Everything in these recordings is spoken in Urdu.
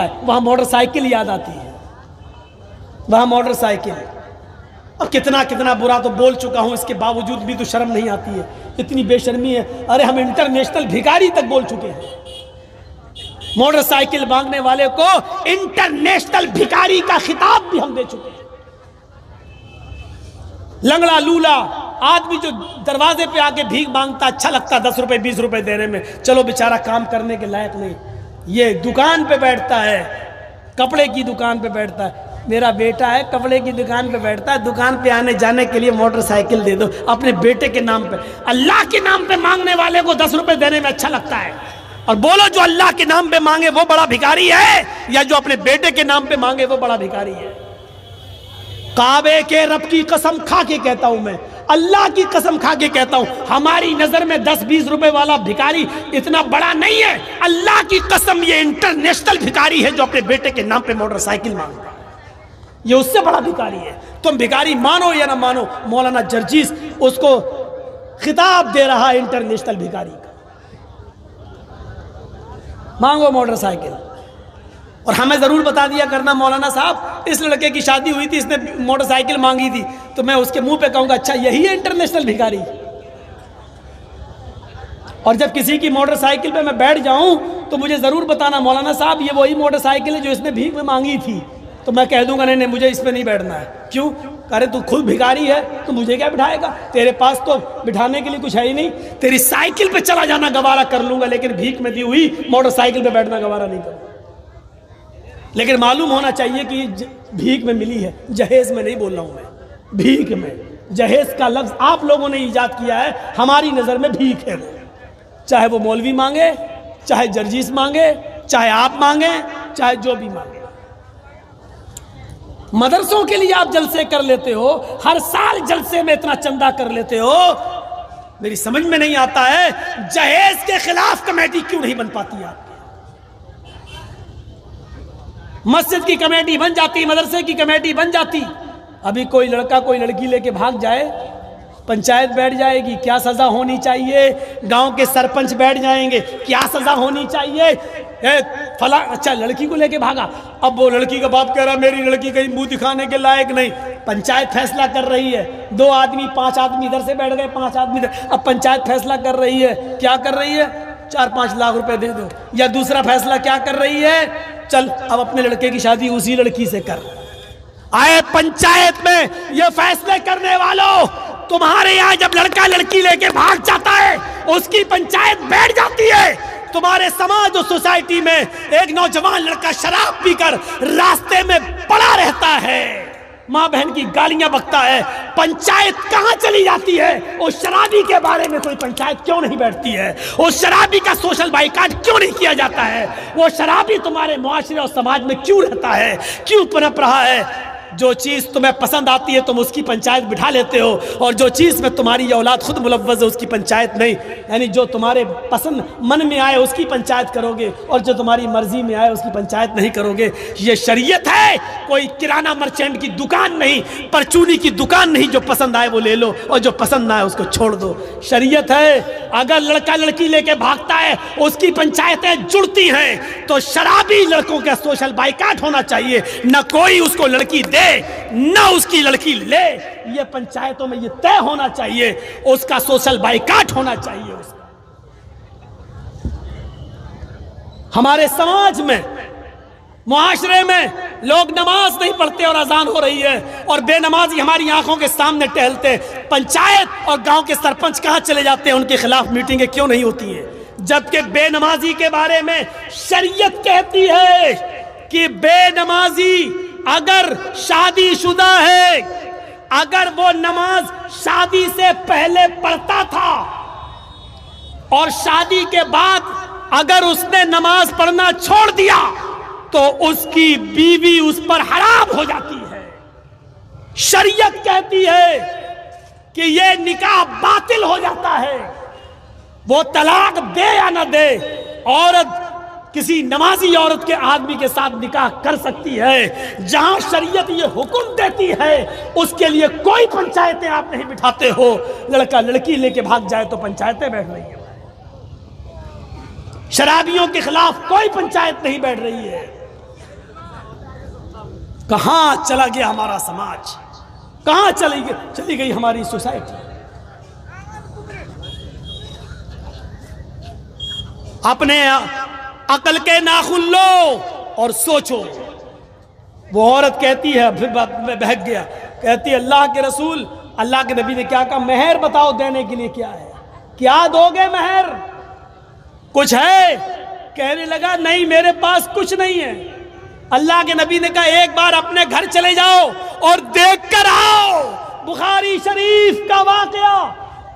ہے وہاں موٹر سائیکل یاد آتی ہے، وہاں موٹر سائیکل۔ اور کتنا برا تو بول چکا ہوں، اس کے باوجود بھی تو شرم نہیں آتی ہے، اتنی بے شرمی ہے۔ ارے ہم انٹرنیشنل بھکاری تک بول چکے ہیں، موٹر سائیکل مانگنے والے کو انٹرنیشنل بھکاری کا خطاب بھی ہم دے چکے ہیں۔ لنگڑا لولا آدمی جو دروازے پہ آ کے بھیک مانگتا، اچھا لگتا 10 روپے 20 روپے دینے میں، چلو بیچارہ کام کرنے کے لائق نہیں، یہ دکان پہ بیٹھتا ہے، کپڑے کی دکان پہ بیٹھتا ہے۔ میرا بیٹا ہے کپڑے کی دکان پہ بیٹھتا ہے، دکان پہ آنے جانے کے لیے موٹر سائیکل دے دو اپنے بیٹے کے نام پہ۔ اللہ کے نام پہ مانگنے والے کو 10 روپے دینے میں اچھا لگتا ہے، اور بولو جو اللہ کے نام پہ مانگے وہ بڑا بھکاری ہے، یا جو اپنے بیٹے کے نام پہ مانگے وہ بڑا بھکاری ہے؟ کعبے کے رب کی قسم کھا کے کہتا ہوں، میں اللہ کی قسم کھا کے کہتا ہوں، ہماری نظر میں 10-20 روپے والا بھکاری اتنا بڑا نہیں ہے۔ اللہ کی قسم یہ انٹرنیشنل بھکاری ہے جو اپنے بیٹے کے نام پہ موٹر سائیکل مانگتا ہے، یہ اس سے بڑا بھکاری ہے۔ تم بھکاری مانو یا نہ مانو، مولانا جرجیس اس کو خطاب دے رہا ہے انٹرنیشنل بھکاری کا۔ مانگو موٹر سائیکل، اور ہمیں ضرور بتا دیا کرنا مولانا صاحب اس لڑکے کی شادی ہوئی تھی، اس نے موٹر سائیکل مانگی تھی، تو میں اس کے منہ پہ کہوں گا اچھا یہی ہے انٹرنیشنل بھکاری؟ اور جب کسی کی موٹر سائیکل پہ میں بیٹھ جاؤں تو مجھے ضرور بتانا مولانا صاحب یہ وہی موٹر سائیکل ہے جو اس نے بھیک میں مانگی تھی، تو میں کہہ دوں گا نہیں مجھے اس پہ نہیں بیٹھنا ہے۔ کیوں؟ ارے تو خود بھکاری ہے تو مجھے کیا بٹھائے گا؟ تیرے پاس تو بٹھانے کے لیے کچھ ہے ہی نہیں، تیری سائیکل پہ چلا جانا گوارا کر لوں گا، لیکن بھیک میں دی ہوئی موٹر سائیکل پہ بیٹھنا گوارا نہیں کروں۔ لیکن معلوم ہونا چاہیے کہ بھیک میں ملی ہے، جہیز میں نہیں بول رہا ہوں، میں بھیک میں۔ جہیز کا لفظ آپ لوگوں نے ایجاد کیا ہے، ہماری نظر میں بھیک ہے، چاہے وہ مولوی مانگے، چاہے جرجیس مانگے، چاہے آپ مانگیں، چاہے جو بھی مانگے۔ مدرسوں کے لیے آپ جلسے کر لیتے ہو، ہر سال جلسے میں اتنا چندہ کر لیتے ہو، میری سمجھ میں نہیں آتا ہے جہیز کے خلاف کمیٹی کیوں نہیں بن پاتی آپ؟ مسجد کی کمیٹی بن جاتی، مدرسے کی کمیٹی بن جاتی، ابھی کوئی لڑکا کوئی لڑکی لے کے بھاگ جائے، پنچایت بیٹھ جائے گی کیا سزا ہونی چاہیے، گاؤں کے سرپنچ بیٹھ جائیں گے کیا سزا ہونی چاہیے، فلاں اچھا لڑکی کو لے کے بھاگا، اب وہ لڑکی کا باپ کہہ رہا میری لڑکی کہیں منہ دکھانے کے لائق نہیں، پنچایت فیصلہ کر رہی ہے، 2 آدمی 5 آدمی ادھر سے بیٹھ گئے، 5 آدمی ادھر، اب پنچایت فیصلہ کر رہی ہے، کیا کر رہی ہے؟ 4-5 لاکھ روپے دے دو، یا دوسرا فیصلہ کیا کر رہی ہے؟ چل اب اپنے لڑکے کی شادی اسی لڑکی سے کر۔ آئے پنچایت میں یہ فیصلے کرنے والوں، تمہارے یہاں جب لڑکا لڑکی لے کے بھاگ جاتا ہے اس کی پنچایت بیٹھ جاتی ہے، تمہارے سماج اور سوسائٹی میں ایک نوجوان لڑکا شراب پی کر راستے میں پڑا رہتا ہے، ماں بہن کی گالیاں بکتا ہے، پنچایت کہاں چلی جاتی ہے؟ اس شرابی کے بارے میں کوئی پنچایت کیوں نہیں بیٹھتی ہے؟ اس شرابی کا سوشل بائیکاٹ کیوں نہیں کیا جاتا ہے؟ وہ شرابی تمہارے معاشرے اور سماج میں کیوں رہتا ہے، کیوں پنپ رہا ہے؟ جو چیز تمہیں پسند آتی ہے تم اس کی پنچایت بٹھا لیتے ہو، اور جو چیز میں تمہاری یہ اولاد خود ملوث ہے اس کی پنچایت نہیں، یعنی جو تمہارے پسند من میں آئے اس کی پنچایت کرو گے، اور جو تمہاری مرضی میں آئے اس کی پنچایت نہیں کرو گے۔ یہ شریعت ہے، کوئی کرانہ مرچینٹ کی دکان نہیں، پرچونی کی دکان نہیں، جو پسند آئے وہ لے لو اور جو پسند نہ آئے اس کو چھوڑ دو۔ شریعت ہے، اگر لڑکا لڑکی لے کے بھاگتا ہے اس کی پنچایتیں جڑتی ہیں، تو شرابی لڑکوں کا سوشل بائیکاٹ ہونا چاہیے، نہ کوئی اس کو لڑکی دے نہ اس کی لڑکی لے، یہ پنچایتوں میں یہ طے ہونا چاہیے، اس کا سوشل بائیکاٹ ہونا چاہیے۔ اس کا ہمارے سماج میں معاشرے میں لوگ نماز نہیں پڑھتے اور اذان ہو رہی ہے اور بے نمازی ہماری آنکھوں کے سامنے ٹہلتے، پنچایت اور گاؤں کے سرپنچ کہاں چلے جاتے ہیں؟ ان کے خلاف میٹنگیں کیوں نہیں ہوتی ہیں؟ جبکہ بے نمازی کے بارے میں شریعت کہتی ہے کہ بے نمازی اگر شادی شدہ ہے، اگر وہ نماز شادی سے پہلے پڑھتا تھا اور شادی کے بعد اگر اس نے نماز پڑھنا چھوڑ دیا تو اس کی بیوی اس پر حرام ہو جاتی ہے۔ شریعت کہتی ہے کہ یہ نکاح باطل ہو جاتا ہے، وہ طلاق دے یا نہ دے، عورت کسی نمازی عورت کے آدمی کے ساتھ نکاح کر سکتی ہے۔ جہاں شریعت یہ حکم دیتی ہے اس کے لیے کوئی پنچایتیں آپ نہیں بٹھاتے ہو، لڑکا لڑکی لے کے بھاگ جائے تو پنچایتیں بیٹھ رہی ہیں، شرابیوں کے خلاف کوئی پنچایت نہیں بیٹھ رہی ہے، کہاں چلا گیا ہمارا سماج، کہاں چلی گئی ہماری سوسائٹی؟ اپنے عقل کے ناخن لو اور سوچو۔ وہ عورت کہتی ہے، پھر میں بہک گیا، کہتی ہے اللہ کے رسول، اللہ کے نبی نے کیا کہا؟ مہر بتاؤ دینے کے لیے کیا ہے، کیا دو گے مہر؟ کچھ ہے؟ کہنے لگا نہیں میرے پاس کچھ نہیں ہے۔ اللہ کے نبی نے کہا ایک بار اپنے گھر چلے جاؤ اور دیکھ کر آؤ۔ بخاری شریف کا واقعہ،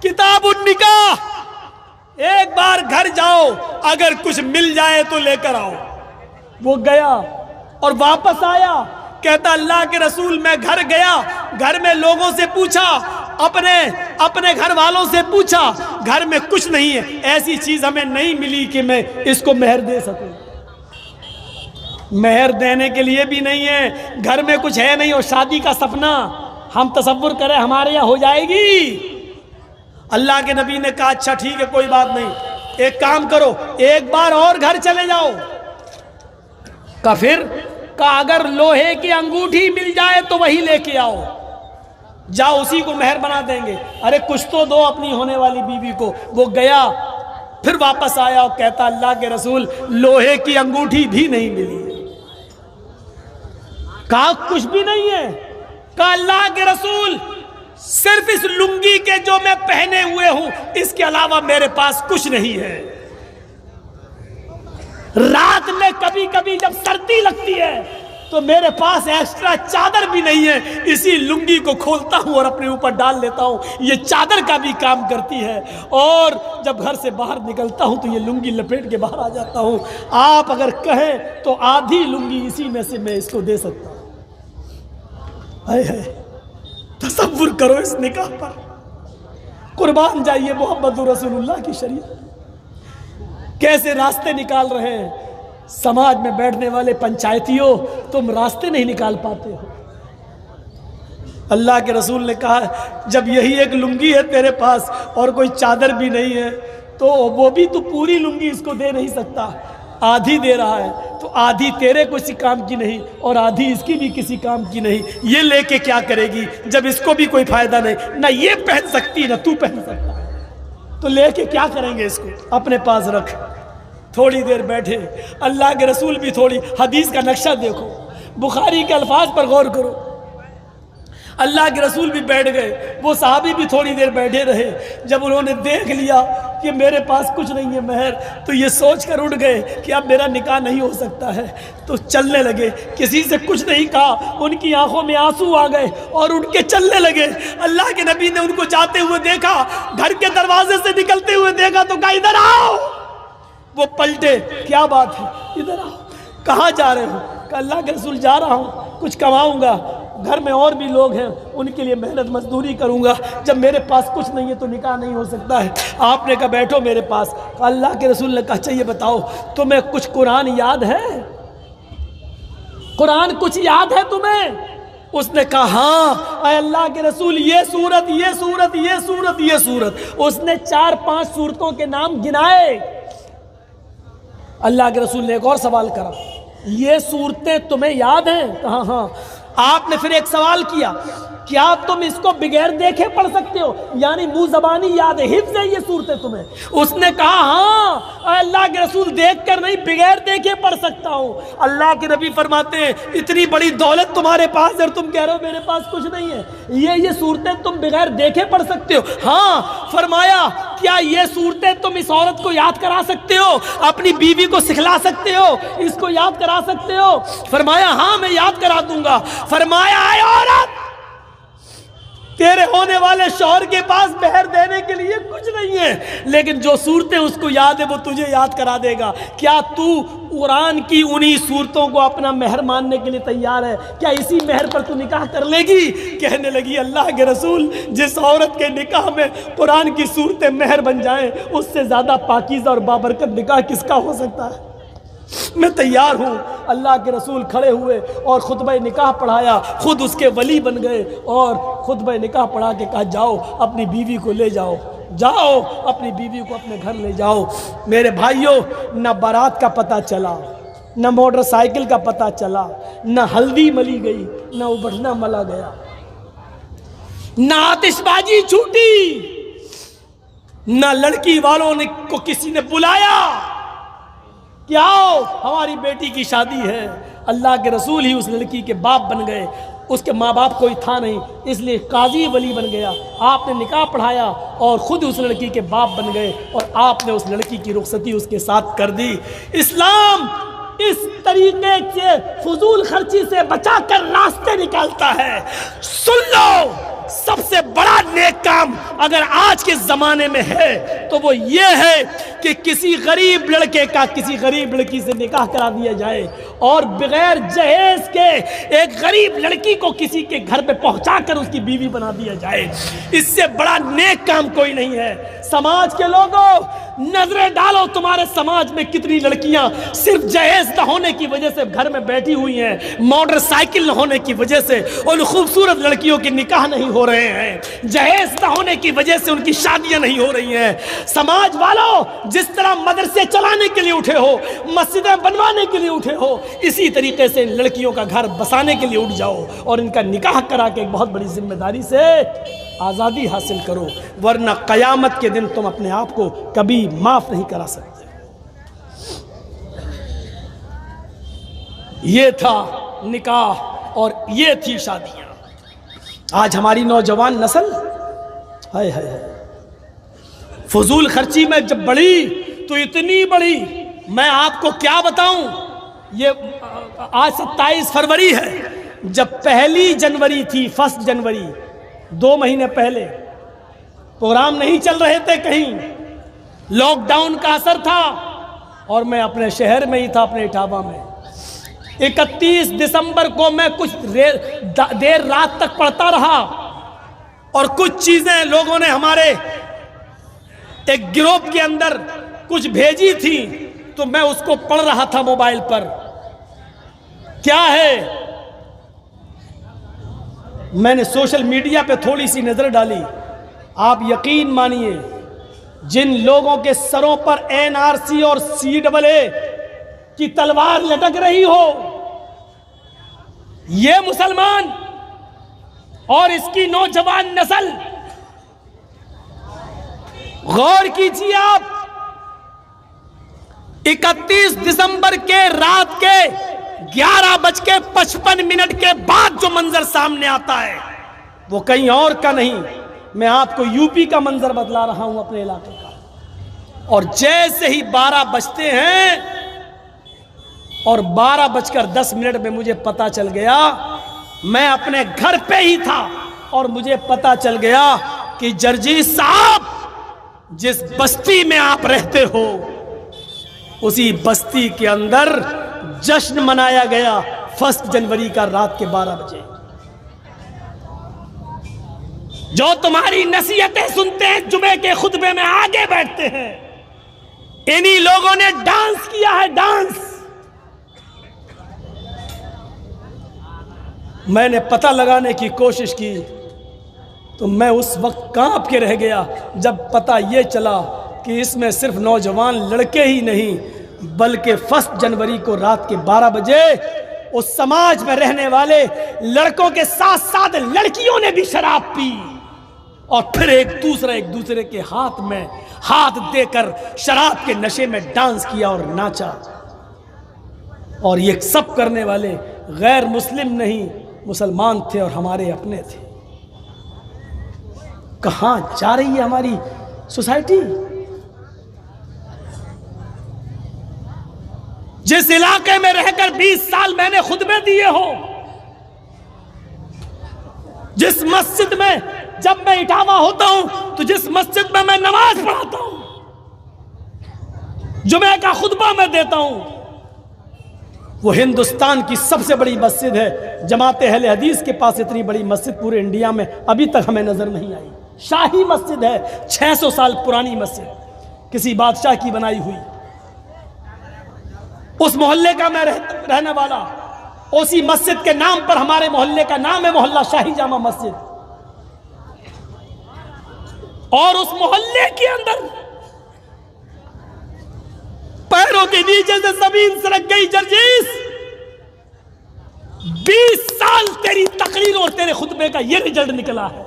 کتاب النکاح، ایک بار گھر جاؤ، اگر کچھ مل جائے تو لے کر آؤ۔ وہ گیا اور واپس آیا، کہتا اللہ کے رسول میں گھر گیا، گھر میں لوگوں سے پوچھا، اپنے گھر والوں سے پوچھا، گھر میں کچھ نہیں ہے، ایسی چیز ہمیں نہیں ملی کہ میں اس کو مہر دے سکوں۔ مہر دینے کے لیے بھی نہیں ہے، گھر میں کچھ ہے نہیں، اور شادی کا سپنا ہم تصور کریں ہمارے یہاں ہو جائے گی؟ اللہ کے نبی نے کہا اچھا ٹھیک ہے کوئی بات نہیں، ایک کام کرو ایک بار اور گھر چلے جاؤ۔ پھر کہا اگر لوہے کی انگوٹھی مل جائے تو وہی لے کے آؤ، جاؤ اسی کو مہر بنا دیں گے، ارے کچھ تو دو اپنی ہونے والی بیوی کو۔ وہ گیا، پھر واپس آیا اور کہتا اللہ کے رسول لوہے کی انگوٹھی بھی نہیں ملی۔ کہا کچھ بھی نہیں ہے؟ کہا اللہ کے رسول صرف اس لنگی کے جو میں پہنے ہوئے ہوں اس کے علاوہ میرے پاس کچھ نہیں ہے۔ رات میں کبھی کبھی جب سردی لگتی ہے تو میرے پاس ایکسٹرا چادر بھی نہیں ہے، اسی لنگی کو کھولتا ہوں اور اپنے اوپر ڈال لیتا ہوں، یہ چادر کا بھی کام کرتی ہے، اور جب گھر سے باہر نکلتا ہوں تو یہ لنگی لپیٹ کے باہر آ جاتا ہوں۔ آپ اگر کہیں تو آدھی لنگی اسی میں سے میں اس کو دے سکتا ہوں۔ تصور کرو اس نکاح پر، قربان جائیے محمد رسول اللہ کی شریعت۔ کیسے راستے نکال رہے ہیں سماج میں بیٹھنے والے پنچایتیوں، تم راستے نہیں نکال پاتے ہو۔ اللہ کے رسول نے کہا جب یہی ایک لنگی ہے تیرے پاس اور کوئی چادر بھی نہیں ہے تو وہ بھی تو پوری لنگی اس کو دے نہیں سکتا، آدھی دے رہا ہے، تو آدھی تیرے کسی کام کی نہیں اور آدھی اس کی بھی کسی کام کی نہیں، یہ لے کے کیا کرے گی جب اس کو بھی کوئی فائدہ نہیں، نہ یہ پہن سکتی نہ تو پہن سکتا، تو لے کے کیا کریں گے اس کو؟ اپنے پاس رکھ۔ تھوڑی دیر بیٹھے، اللہ کے رسول بھی تھوڑی حدیث کا نقشہ دیکھو، بخاری کے الفاظ پر غور کرو، اللہ کے رسول بھی بیٹھ گئے، وہ صحابی بھی تھوڑی دیر بیٹھے رہے۔ جب انہوں نے دیکھ لیا کہ میرے پاس کچھ نہیں ہے مہر، تو یہ سوچ کر اٹھ گئے کہ اب میرا نکاح نہیں ہو سکتا ہے، تو چلنے لگے، کسی سے کچھ نہیں کہا، ان کی آنکھوں میں آنسو آ گئے اور اٹھ کے چلنے لگے۔ اللہ کے نبی نے ان کو جاتے ہوئے دیکھا، گھر کے دروازے سے نکلتے ہوئے دیکھا تو کہا ادھر آؤ۔ وہ پلٹے، کیا بات ہے؟ ادھر آؤ۔ کہاں جا رہے ہو؟ کہ اللہ کے رسول جا رہا ہوں، کچھ کماؤں گا، گھر میں اور بھی لوگ ہیں ان کے لیے محنت مزدوری کروں گا، جب میرے پاس کچھ نہیں ہے تو نکاح نہیں ہو سکتا ہے۔ آپ نے کہا بیٹھو میرے پاس۔ اللہ کے رسول نے کہا اچھا یہ بتاؤ تمہیں کچھ قرآن یاد ہے؟ قرآن کچھ یاد ہے تمہیں؟ اس نے کہا ہاں اے اللہ کے رسول یہ سورت یہ سورت یہ سورت یہ سورت۔ اس نے 4-5 سورتوں کے نام گنائے۔ اللہ کے رسول نے ایک اور سوال کرا، یہ صورتیں تمہیں یاد ہیں؟ کہا ہاں۔ آپ نے پھر ایک سوال کیا، کیا تم اس کو بغیر دیکھے پڑھ سکتے ہو؟ یعنی منہ زبانی یاد ہے، حفظ ہے یہ صورتیں تمہیں؟ اس نے کہا ہاں اے اللہ کے رسول دیکھ کر نہیں بغیر دیکھے پڑھ سکتا ہوں۔ اللہ کے نبی فرماتے ہیں اتنی بڑی دولت تمہارے پاس ہے اور تم کہہ رہے ہو میرے پاس کچھ نہیں ہے، یہ صورتیں تم بغیر دیکھے پڑھ سکتے ہو؟ ہاں۔ فرمایا کیا یہ صورتیں تم اس عورت کو یاد کرا سکتے ہو، اپنی بیوی کو سکھلا سکتے ہو، اس کو یاد کرا سکتے ہو؟ فرمایا ہاں میں یاد کرا دوں گا۔ فرمایا اے عورت تیرے ہونے والے شوہر کے پاس مہر دینے کے لیے کچھ نہیں ہے، لیکن جو صورتیں اس کو یاد ہے وہ تجھے یاد کرا دے گا۔ کیا تو قرآن کی انہی صورتوں کو اپنا مہر ماننے کے لیے تیار ہے؟ کیا اسی مہر پر تو نکاح کر لے گی؟ کہنے لگی اللہ کے رسول جس عورت کے نکاح میں قرآن کی صورتیں مہر بن جائیں اس سے زیادہ پاکیزہ اور بابرکت نکاح کس کا ہو سکتا ہے؟ میں تیار ہوں۔ اللہ کے رسول کھڑے ہوئے اور خطبہ نکاح پڑھایا، خود اس کے ولی بن گئے اور خطبہ نکاح پڑھا کے کہا جاؤ اپنی بیوی کو لے جاؤ، جاؤ اپنی بیوی کو اپنے گھر لے جاؤ۔ میرے بھائیوں نہ بارات کا پتہ چلا نہ موٹر سائیکل کا پتہ چلا، نہ ہلدی ملی گئی، نہ ابٹنا ملا گیا، نہ آتش بازی چھوٹی، نہ لڑکی والوں نے کو کسی نے بلایا کہ آؤ ہماری بیٹی کی شادی ہے۔ اللہ کے رسول ہی اس لڑکی کے باپ بن گئے، اس کے ماں باپ کوئی تھا نہیں، اس لیے قاضی ولی بن گیا، آپ نے نکاح پڑھایا اور خود اس لڑکی کے باپ بن گئے اور آپ نے اس لڑکی کی رخصتی اس کے ساتھ کر دی۔ اسلام اس طریقے سے فضول خرچی سے بچا کر راستے نکالتا ہے۔ سن لو، سب سے بڑا نیک کام اگر آج کے زمانے میں ہے تو وہ یہ ہے کہ کسی غریب لڑکے کا کسی غریب لڑکی سے نکاح کرا دیا جائے اور بغیر جہیز کے ایک غریب لڑکی کو کسی کے گھر پہ پہنچا کر اس کی بیوی بنا دیا جائے۔ اس سے بڑا نیک کام کوئی نہیں ہے۔ سماج کے لوگوں، نظریں ڈالو تمہارے سماج میں کتنی لڑکیاں صرف جہیز نہ ہونے کی وجہ سے گھر میں بیٹھی ہوئی ہیں، موٹر سائیکل نہ ہونے کی وجہ سے ان خوبصورت لڑکیوں کے نکاح نہیں ہو رہے ہیں، جہیز نہ ہونے کی وجہ سے ان کی شادیاں نہیں ہو رہی ہیں۔ سماج والوں، جس طرح مدرسے چلانے کے لیے اٹھے ہو، مسجدیں بنوانے کے لیے اٹھے ہو، اسی طریقے سے لڑکیوں کا گھر بسانے کے لیے اٹھ جاؤ اور ان کا نکاح کرا کے ایک بہت بڑی ذمہ داری سے آزادی حاصل کرو، ورنہ قیامت کے دن تم اپنے آپ کو کبھی معاف نہیں کرا سکتے۔ یہ تھا نکاح اور یہ تھی شادیاں۔ آج ہماری نوجوان نسل ہائے ہائے ہائے فضول خرچی میں جب بڑھی تو اتنی بڑی، میں آپ کو کیا بتاؤں۔ یہ آج 27 فروری ہے، جب 1 جنوری تھی، 1 جنوری 2 مہینے پہلے پروگرام نہیں چل رہے تھے، کہیں لاک ڈاؤن کا اثر تھا اور میں اپنے شہر میں ہی تھا، اپنے اٹاوا میں۔ 31 دسمبر کو میں کچھ دیر رات تک پڑھتا رہا اور کچھ چیزیں لوگوں نے ہمارے ایک گروپ کے اندر کچھ بھیجی تھی تو میں اس کو پڑھ رہا تھا موبائل پر۔ کیا ہے، میں نے سوشل میڈیا پہ تھوڑی سی نظر ڈالی، آپ یقین مانیے جن لوگوں کے سروں پر NRC اور CAA کی تلوار لٹک رہی ہو، یہ مسلمان اور اس کی نوجوان نسل، غور کیجیے آپ، 31 دسمبر کے رات کے 11:55 کے بعد جو منظر سامنے آتا ہے وہ کہیں اور کا نہیں، میں آپ کو یوپی کا منظر بتلا رہا ہوں، اپنے علاقے کا۔ اور جیسے ہی 12 بجتے ہیں اور 12:10 میں مجھے پتا چل گیا، میں اپنے گھر پہ ہی تھا اور مجھے پتا چل گیا کہ جرجیت صاحب، جس بستی میں آپ رہتے ہو اسی بستی کے اندر جشن منایا گیا 1 جنوری کا رات کے 12 بجے۔ جو تمہاری نصیحتیں سنتے ہیں جمعے کے خطبے میں آگے بیٹھتے ہیں، انہی لوگوں نے ڈانس کیا ہے، ڈانس۔ میں نے پتہ لگانے کی کوشش کی تو میں اس وقت کانپ کے رہ گیا جب پتہ یہ چلا کہ اس میں صرف نوجوان لڑکے ہی نہیں بلکہ 1 جنوری کو رات کے 12 بجے اس سماج میں رہنے والے لڑکوں کے ساتھ ساتھ لڑکیوں نے بھی شراب پی اور پھر ایک دوسرے کے ہاتھ میں ہاتھ دے کر شراب کے نشے میں ڈانس کیا اور ناچا۔ اور یہ سب کرنے والے غیر مسلم نہیں، مسلمان تھے اور ہمارے اپنے تھے۔ کہاں جا رہی ہے ہماری سوسائٹی؟ جس علاقے میں رہ کر 20 سال میں نے خطبے دیے ہو، جس مسجد میں جب میں اٹاوا ہوتا ہوں تو جس مسجد میں میں نماز پڑھاتا ہوں، جمعہ کا خطبہ میں دیتا ہوں، وہ ہندوستان کی سب سے بڑی مسجد ہے۔ جماعت اہل حدیث کے پاس اتنی بڑی مسجد پورے انڈیا میں ابھی تک ہمیں نظر نہیں آئی۔ شاہی مسجد ہے، 600 سال پرانی مسجد، کسی بادشاہ کی بنائی ہوئی۔ اس محلے کا میں رہنے والا، اسی مسجد کے نام پر ہمارے محلے کا نام ہے محلہ شاہی جامع مسجد، اور اس محلے کے اندر پیر پیروں کے نیچے سے زمین سرک گئی جرجیس. 20 سال تیری تقریر اور تیرے خطبے کا یہ رزلٹ نکلا ہے.